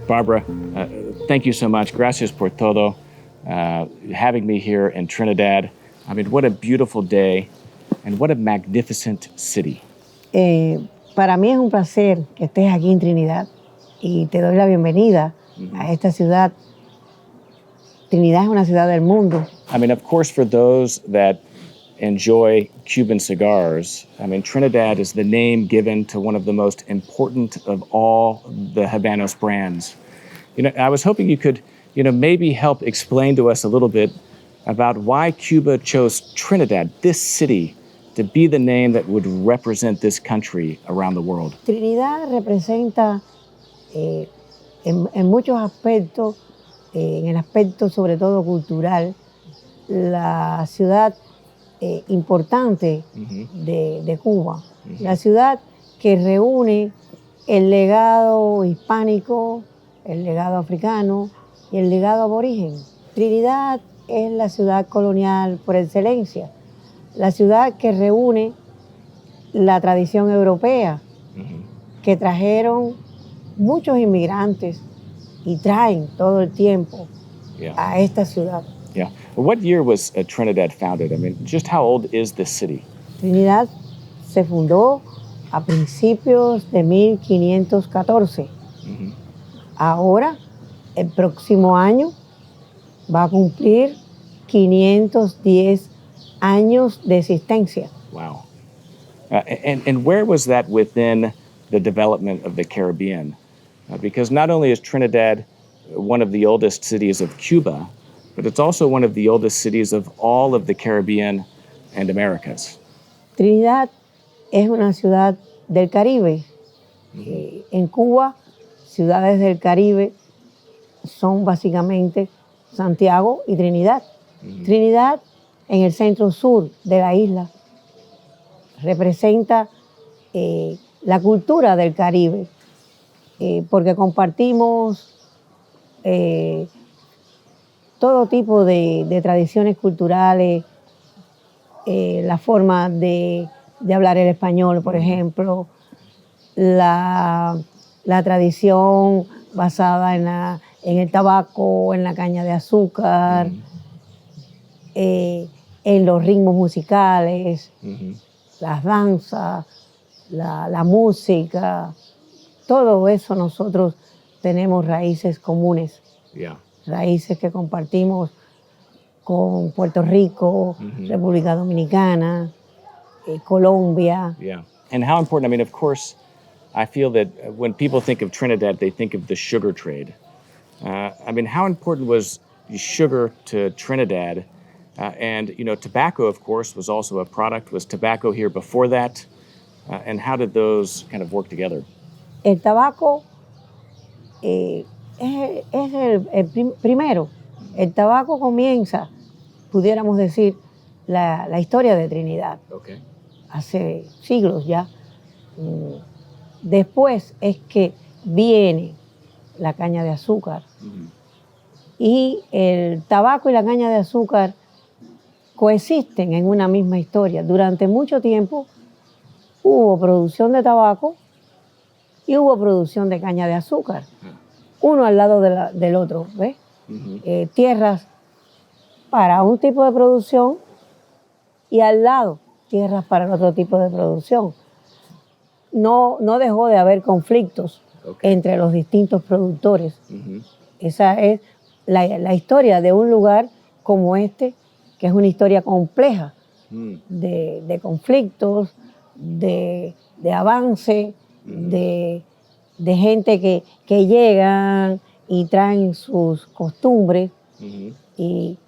Barbara, thank you so much. Gracias por todo. Having me here in Trinidad. I mean, what a beautiful day and what a magnificent city. Para mí es un placer que estés aquí en Trinidad y te doy la bienvenida a esta ciudad. Trinidad es una ciudad del mundo. I mean, of course, for those that enjoy Cuban cigars, I mean, Trinidad is the name given to one of the most important of all the Habanos brands. You know, I was hoping you could, maybe help explain to us a little bit about why Cuba chose Trinidad, this city, to be the name that would represent this country around the world. Trinidad representa en muchos aspectos, en el aspecto sobre todo cultural, la ciudad importante de Cuba, la ciudad que reúne el legado hispánico, el legado africano y el legado aborigen. Trinidad es la ciudad colonial por excelencia, la ciudad que reúne la tradición europea, que trajeron muchos inmigrantes y traen todo el tiempo a esta ciudad. Yeah. What year was Trinidad founded? I mean, just how old is this city? Trinidad se fundó a principios de 1514. Ahora, el próximo año, va a cumplir 510 años de existencia. Wow. And where was that within the development of the Caribbean? Because not only is Trinidad one of the oldest cities of Cuba, but it's also one of the oldest cities of all of the Caribbean and Americas. Trinidad es una ciudad del Caribe. En Cuba, ciudades del Caribe son básicamente Santiago y Trinidad. Trinidad, en el centro sur de la isla, representa la cultura del Caribe, porque compartimos todo tipo de tradiciones culturales, la forma de hablar el español, por ejemplo, la tradición basada en el tabaco, en la caña de azúcar, en los ritmos musicales, las danzas, la música, todo eso nosotros tenemos raíces comunes. Raíces que compartimos con Puerto Rico, República Dominicana, Colombia. Yeah. And how important, I mean, of course, I feel that when people think of Trinidad, they think of the sugar trade. I mean, how important was sugar to Trinidad? And, tobacco, of course, was also a product. Was tobacco here before that? And how did those kind of work together? El tabaco es el primero. El tabaco comienza, pudiéramos decir, la historia de Trinidad. Okay. Hace siglos ya. Después es que viene la caña de azúcar. Y el tabaco y la caña de azúcar coexisten en una misma historia. Durante mucho tiempo hubo producción de tabaco y hubo producción de caña de azúcar. Uno al lado del otro, ¿ves? Tierras para un tipo de producción y al lado tierras para el otro tipo de producción. No dejó de haber conflictos entre los distintos productores. Esa es la historia de un lugar como este, que es una historia compleja de conflictos, de avance, de gente que llegan y traen sus costumbres y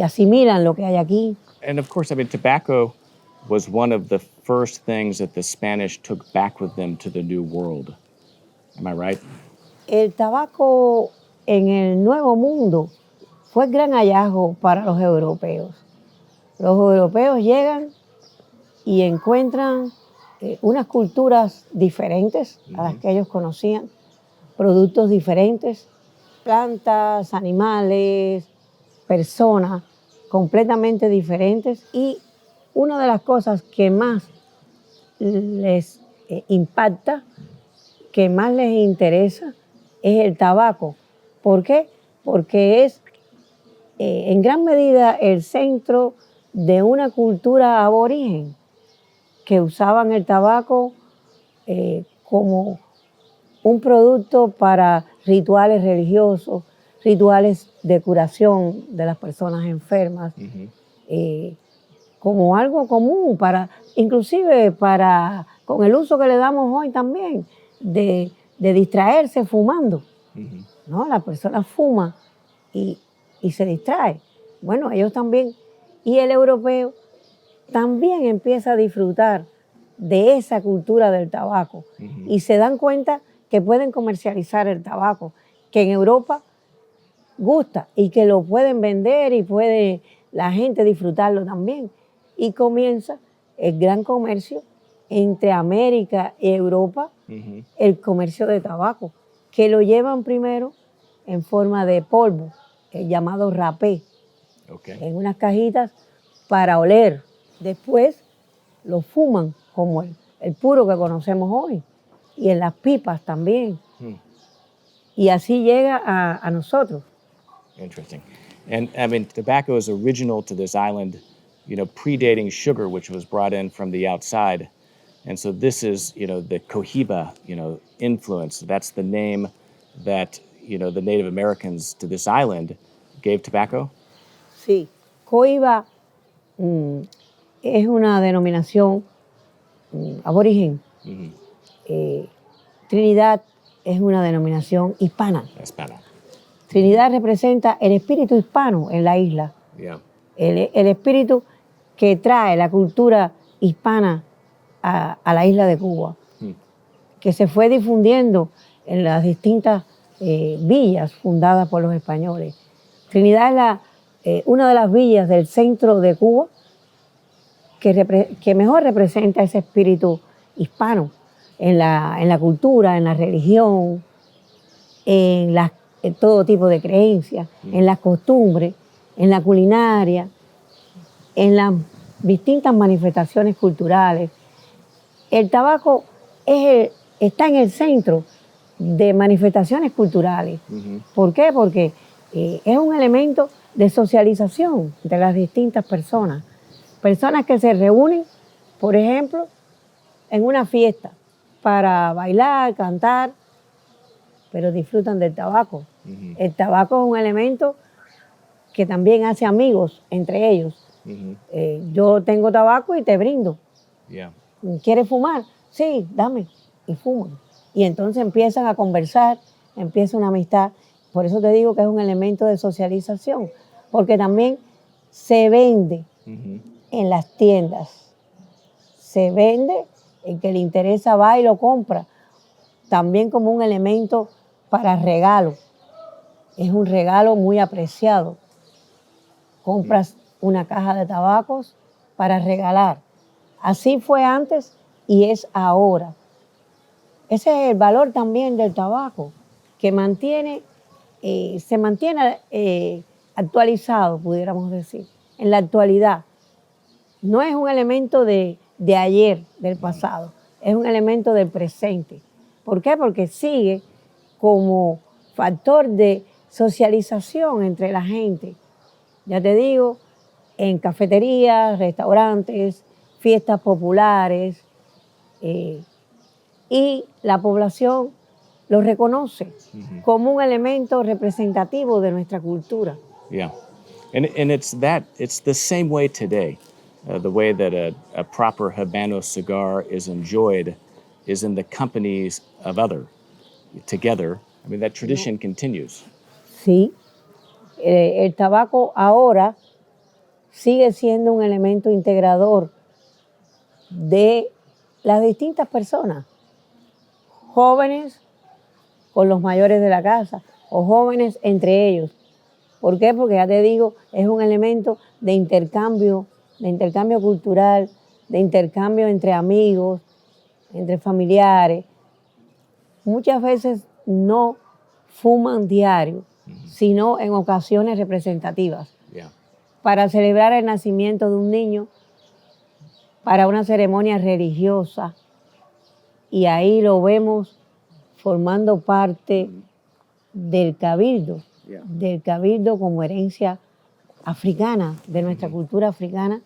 asimilan lo que hay aquí. And of course, I mean, tobacco was one of the first things that the Spanish took back with them to the New World. Am I right? El tabaco en el Nuevo Mundo fue el gran hallazgo para los europeos. Los europeos llegan y encuentran unas culturas diferentes a las que ellos conocían, productos diferentes, plantas, animales, personas completamente diferentes, y una de las cosas que más les impacta, que más les interesa, es el tabaco. ¿Por qué? Porque es en gran medida el centro de una cultura aborigen que usaban el tabaco como un producto para rituales religiosos, rituales de curación de las personas enfermas, como algo común, inclusive con el uso que le damos hoy también, de distraerse fumando. ¿No? La persona fuma y se distrae. Bueno, ellos también. Y el europeo también empieza a disfrutar de esa cultura del tabaco y se dan cuenta que pueden comercializar el tabaco, que en Europa gusta y que lo pueden vender y puede la gente disfrutarlo también. Y comienza el gran comercio entre América y Europa, el comercio de tabaco, que lo llevan primero en forma de polvo, el llamado rapé, en unas cajitas para oler. Después lo fuman como el puro que conocemos hoy, y en las pipas también. Y así llega a nosotros. Interesting. And I mean, tobacco is original to this island, predating sugar, which was brought in from the outside. And so this is, the Cohiba, influence. That's the name that, the Native Americans to this island gave tobacco. Sí, Cohiba es una denominación aborigen. Trinidad es una denominación hispana. Hispana. Trinidad representa el espíritu hispano en la isla. Yeah. El espíritu que trae la cultura hispana a la isla de Cuba, que se fue difundiendo en las distintas villas fundadas por los españoles. Trinidad es una de las villas del centro de Cuba que mejor representa ese espíritu hispano en la cultura, en la religión, en todo tipo de creencias, en las costumbres, en la culinaria, en distintas manifestaciones culturales. El tabaco está en el centro de manifestaciones culturales. ¿Por qué? Porque es un elemento de socialización de las distintas personas. Personas que se reúnen, por ejemplo, en una fiesta para bailar, cantar, pero disfrutan del tabaco. El tabaco es un elemento que también hace amigos entre ellos. Yo tengo tabaco y te brindo. Yeah. ¿Quieres fumar? Sí, dame. Y fuman. Y entonces empiezan a conversar, empieza una amistad. Por eso te digo que es un elemento de socialización, porque también se vende en las tiendas. Se vende, el que le interesa va y lo compra. También como un elemento para regalo. Es un regalo muy apreciado. Compras una caja de tabacos para regalar. Así fue antes y es ahora. Ese es el valor también del tabaco, que se mantiene actualizado, pudiéramos decir, en la actualidad. No es un elemento de ayer, del pasado, es un elemento del presente. ¿Por qué? Porque sigue como factor de socialización entre la gente. Ya te digo, en cafeterías, restaurantes, fiestas populares, y la población lo reconoce como un elemento representativo de nuestra cultura. Yeah, and it's the same way today. The way that a proper Habano cigar is enjoyed is in the companies of other, together. I mean, that tradition continues. Sí, el tabaco ahora sigue siendo un elemento integrador de las distintas personas, jóvenes con los mayores de la casa o jóvenes entre ellos. ¿Por qué? Porque ya te digo, es un elemento de intercambio cultural, de intercambio entre amigos, entre familiares. Muchas veces no fuman diario, sino en ocasiones representativas. Yeah. Para celebrar el nacimiento de un niño, para una ceremonia religiosa, y ahí lo vemos formando parte del cabildo como herencia africana, de nuestra cultura africana,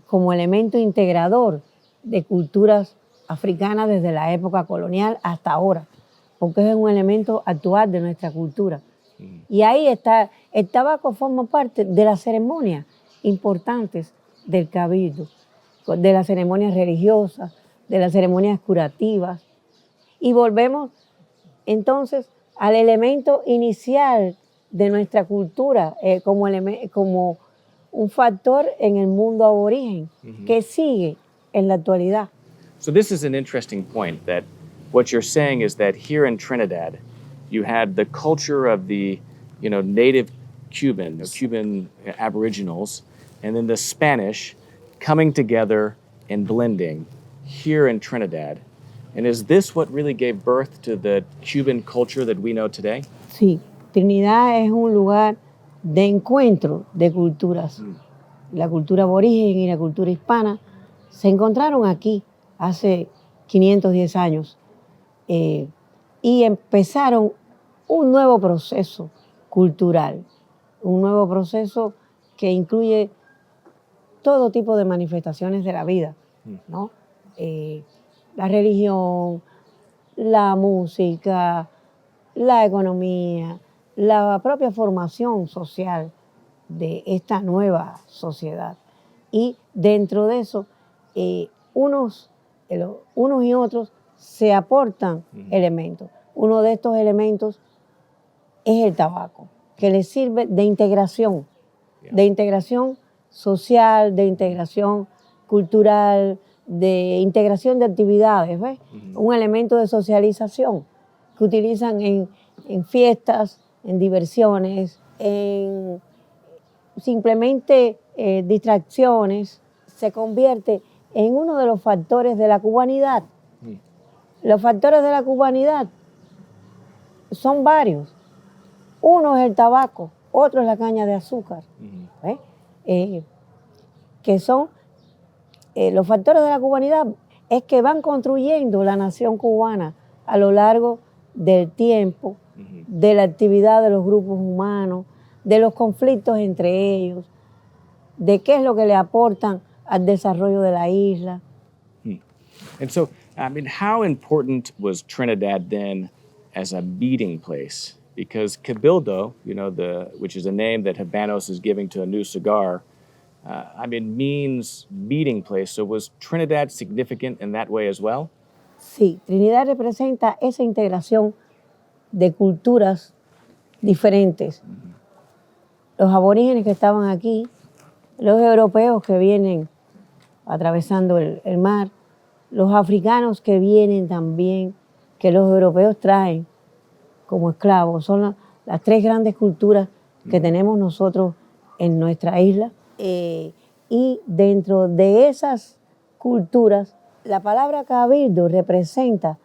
como elemento integrador de culturas africanas desde la época colonial hasta ahora, porque es un elemento actual de nuestra cultura. Y ahí está, el tabaco forma parte de las ceremonias importantes del cabildo, de las ceremonias religiosas, de las ceremonias curativas. Y volvemos entonces al elemento inicial de nuestra cultura, como un factor en el mundo aborigen que sigue en la actualidad. So this is an interesting point, that what you're saying is that here in Trinidad, you had the culture of the, native Cuban Aboriginals, and then the Spanish coming together and blending here in Trinidad. And is this what really gave birth to the Cuban culture that we know today? Sí, Trinidad es un lugar de encuentro de culturas. La cultura aborigen y la cultura hispana se encontraron aquí hace 510 años y empezaron un nuevo proceso cultural, un nuevo proceso que incluye todo tipo de manifestaciones de la vida, ¿no? La religión, la música, la economía, la propia formación social de esta nueva sociedad. Y dentro de eso, unos y otros se aportan elementos. Uno de estos elementos es el tabaco, que les sirve de integración social, de integración cultural, de integración de actividades, ¿ves? Un elemento de socialización que utilizan en fiestas, en diversiones, en simplemente distracciones. Se convierte en uno de los factores de la cubanidad. Los factores de la cubanidad son varios. Uno es el tabaco, otro es la caña de azúcar, que son los factores de la cubanidad, es que van construyendo la nación cubana a lo largo del tiempo, de la actividad de los grupos humanos, de los conflictos entre ellos, de qué es lo que le aportan al desarrollo de la isla. And so, how important was Trinidad then as a meeting place? Because Cabildo, which is a name that Habanos is giving to a new cigar, means meeting place. So was Trinidad significant in that way as well? Sí, Trinidad representa esa integración de culturas diferentes. Los aborígenes que estaban aquí, los europeos que vienen atravesando el mar, los africanos que vienen también, que los europeos traen como esclavos. Son las tres grandes culturas que tenemos nosotros en nuestra isla. Y dentro de esas culturas, la palabra cabildo representa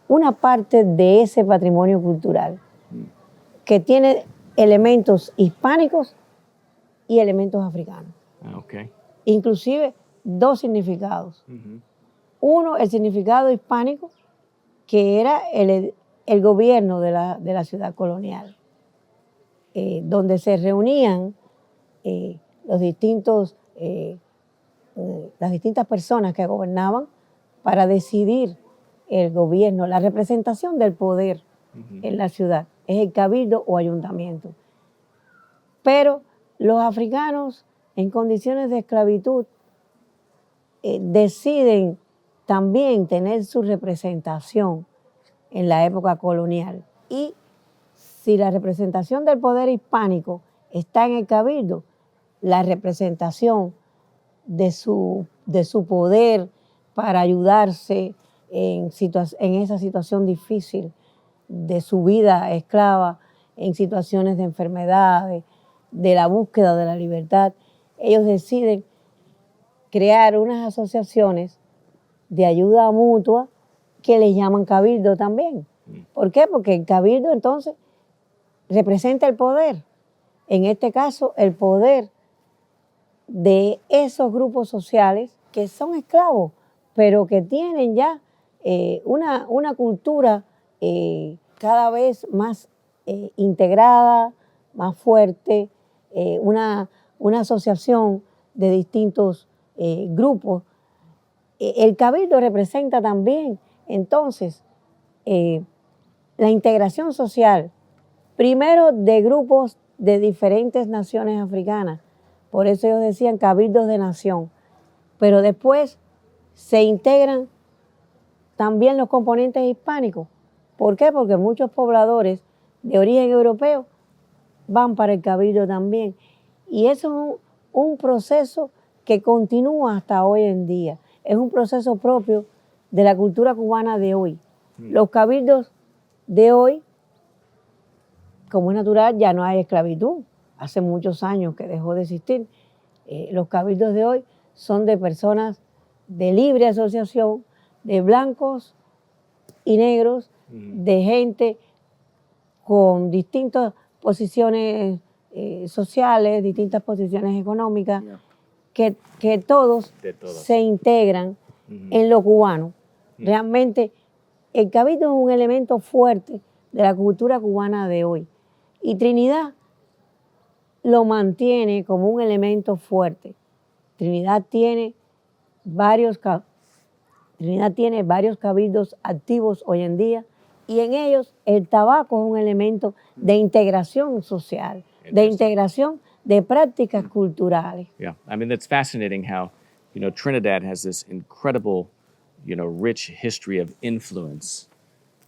una parte de ese patrimonio cultural que tiene elementos hispánicos y elementos africanos. Okay. Inclusive dos significados. Uno, el significado hispánico, que era el gobierno de la ciudad colonial, donde se reunían las distintas personas que gobernaban para decidir el gobierno, la representación del poder en la ciudad. Es el cabildo o ayuntamiento. Pero los africanos en condiciones de esclavitud deciden también tener su representación en la época colonial. Y si la representación del poder hispánico está en el cabildo, la representación de su poder para ayudarse en esa situación difícil de su vida esclava, en situaciones de enfermedades, de la búsqueda de la libertad, ellos deciden crear unas asociaciones de ayuda mutua que les llaman cabildo también. ¿Por qué? Porque el cabildo entonces representa el poder. En este caso, el poder de esos grupos sociales que son esclavos, pero que tienen ya una cultura cada vez más integrada, más fuerte, una asociación de distintos grupos. El cabildo representa también, entonces, la integración social, primero de grupos de diferentes naciones africanas, por eso ellos decían cabildos de nación, pero después se integran también los componentes hispánicos. ¿Por qué? Porque muchos pobladores de origen europeo van para el cabildo también. Y eso es un proceso que continúa hasta hoy en día. Es un proceso propio de la cultura cubana de hoy. Los cabildos de hoy, como es natural, ya no hay esclavitud. Hace muchos años que dejó de existir. Los cabildos de hoy son de personas de libre asociación, de blancos y negros, de gente con distintas posiciones sociales, distintas posiciones económicas, que todos se integran en lo cubano. Realmente el cabildo es un elemento fuerte de la cultura cubana de hoy. Y Trinidad lo mantiene como un elemento fuerte. Trinidad tiene varios cabildos activos hoy en día, y en ellos el tabaco es un elemento de integración social, de integración de prácticas culturales. Yeah, I mean, that's fascinating how, Trinidad has this incredible, rich history of influence,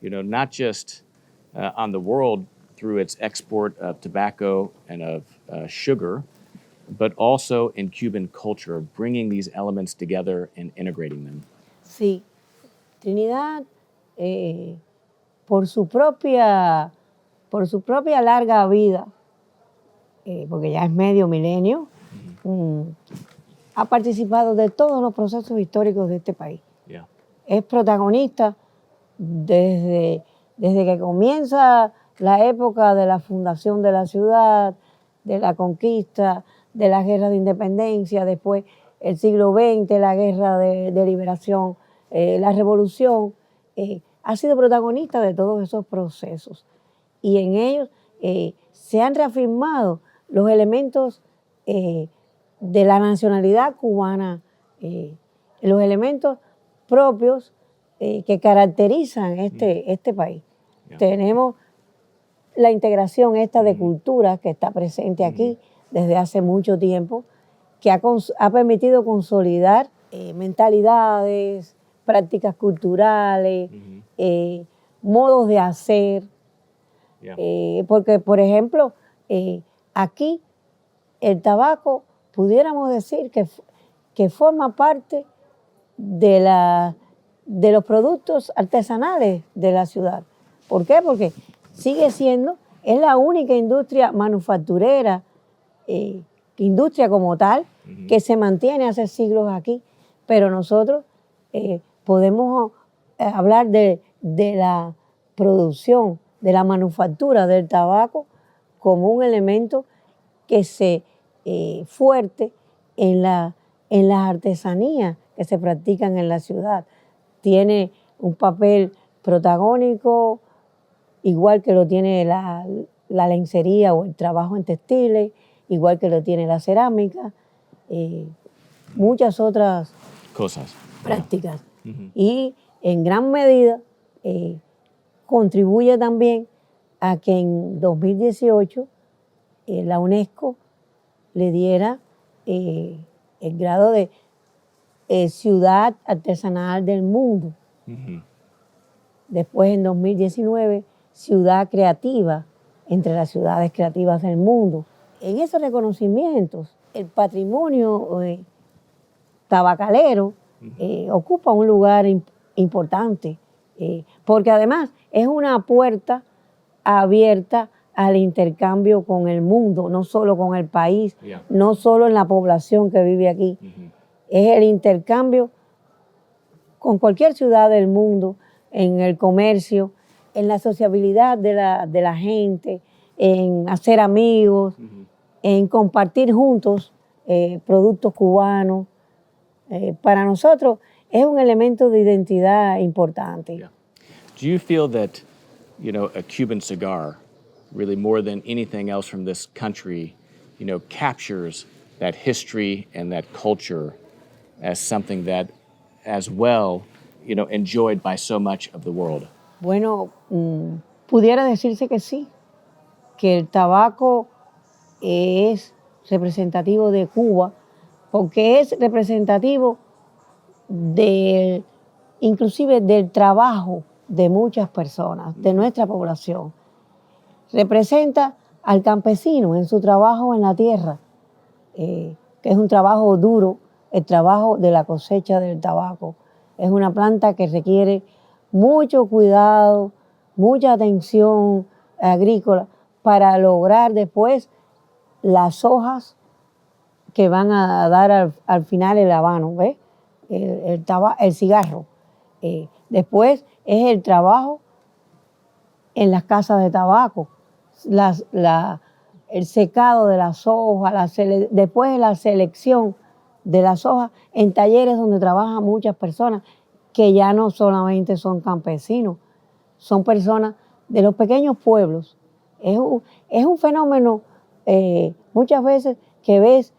not just on the world through its export of tobacco and of sugar, but also in Cuban culture, bringing these elements together and integrating them. Sí, Trinidad, por su propia larga vida, porque ya es medio milenio, ha participado de todos los procesos históricos de este país. Yeah. Es protagonista desde que comienza la época de la fundación de la ciudad, de la conquista, de la guerra de independencia, después el siglo XX, la guerra de liberación, la revolución. Ha sido protagonista de todos esos procesos. Y en ellos se han reafirmado los elementos de la nacionalidad cubana, los elementos propios que caracterizan este país. Yeah. Tenemos la integración esta de culturas que está presente aquí desde hace mucho tiempo, que ha permitido consolidar mentalidades, prácticas culturales, modos de hacer. Yeah. Porque, por ejemplo, aquí el tabaco, pudiéramos decir que forma parte de los productos artesanales de la ciudad. ¿Por qué? Porque es la única industria manufacturera, industria como tal, que se mantiene hace siglos aquí. Pero nosotros podemos hablar de la producción, de la manufactura del tabaco como un elemento que fuerte en las artesanías que se practican en la ciudad. Tiene un papel protagónico, igual que lo tiene la lencería o el trabajo en textiles, igual que lo tiene la cerámica, muchas otras Cosas. prácticas. Y en gran medida contribuye también a que en 2018 la UNESCO le diera el grado de ciudad artesanal del mundo. Después, en 2019, ciudad creativa, entre las ciudades creativas del mundo. En esos reconocimientos, el patrimonio tabacalero ocupa un lugar importante, porque además es una puerta abierta al intercambio con el mundo, no solo con el país, no solo en la población que vive aquí. Es el intercambio con cualquier ciudad del mundo, en el comercio, en la sociabilidad de la gente, en hacer amigos, en compartir juntos productos cubanos. Para nosotros es un elemento de identidad importante. Yeah. Do you feel that, a Cuban cigar, really more than anything else from this country, captures that history and that culture as something that, as well, enjoyed by so much of the world? Bueno, pudiera decirse que sí, que el tabaco es representativo de Cuba, porque es representativo inclusive del trabajo de muchas personas, de nuestra población. Representa al campesino en su trabajo en la tierra, que es un trabajo duro, el trabajo de la cosecha del tabaco. Es una planta que requiere mucho cuidado, mucha atención agrícola para lograr después las hojas que van a dar al final el habano, ¿ves? El cigarro. Después es el trabajo en las casas de tabaco, el secado de las hojas, después la selección de las hojas en talleres donde trabajan muchas personas que ya no solamente son campesinos, son personas de los pequeños pueblos. Es un fenómeno muchas veces que ves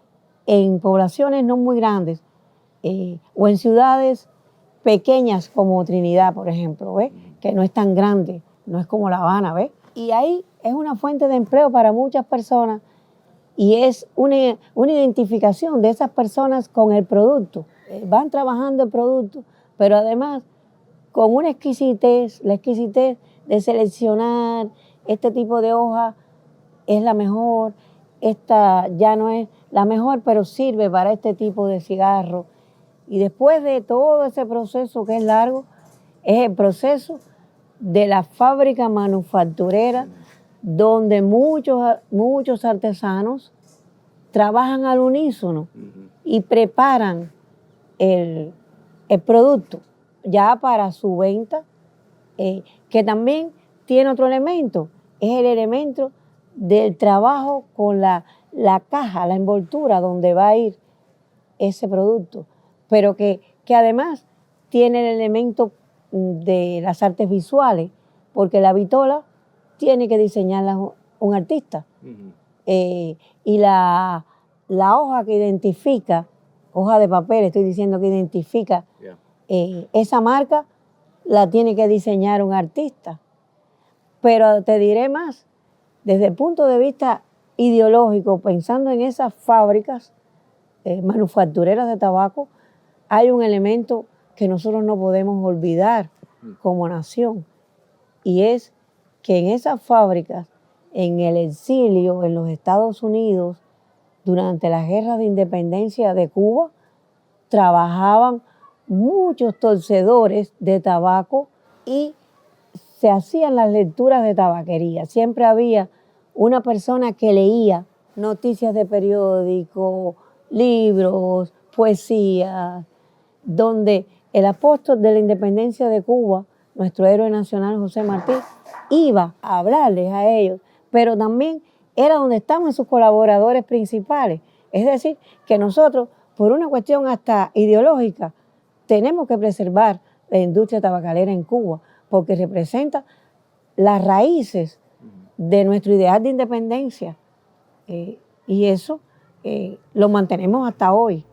en poblaciones no muy grandes o en ciudades pequeñas como Trinidad, por ejemplo, ¿ves? Que no es tan grande, no es como La Habana, ¿ves? Y ahí es una fuente de empleo para muchas personas y es una identificación de esas personas con el producto. Van trabajando el producto, pero además con una exquisitez, la exquisitez de seleccionar este tipo de hoja es la mejor, esta ya no es la mejor, pero sirve para este tipo de cigarro. Y después de todo ese proceso que es largo, es el proceso de la fábrica manufacturera donde muchos artesanos trabajan al unísono y preparan el producto ya para su venta, que también tiene otro elemento, es el elemento del trabajo con la caja, la envoltura donde va a ir ese producto, pero que además tiene el elemento de las artes visuales, porque la vitola tiene que diseñarla un artista. Y la hoja que identifica, hoja de papel, estoy diciendo que identifica esa marca, la tiene que diseñar un artista. Pero te diré más, desde el punto de vista ideológico, pensando en esas fábricas manufactureras de tabaco, hay un elemento que nosotros no podemos olvidar como nación, y es que en esas fábricas, en el exilio, en los Estados Unidos, durante las guerras de independencia de Cuba, trabajaban muchos torcedores de tabaco y se hacían las lecturas de tabaquería. Siempre había una persona que leía noticias de periódicos, libros, poesía, donde el apóstol de la independencia de Cuba, nuestro héroe nacional José Martí, iba a hablarles a ellos, pero también era donde estaban sus colaboradores principales. Es decir, que nosotros, por una cuestión hasta ideológica, tenemos que preservar la industria tabacalera en Cuba, porque representa las raíces de nuestro ideal de independencia. Y eso lo mantenemos hasta hoy.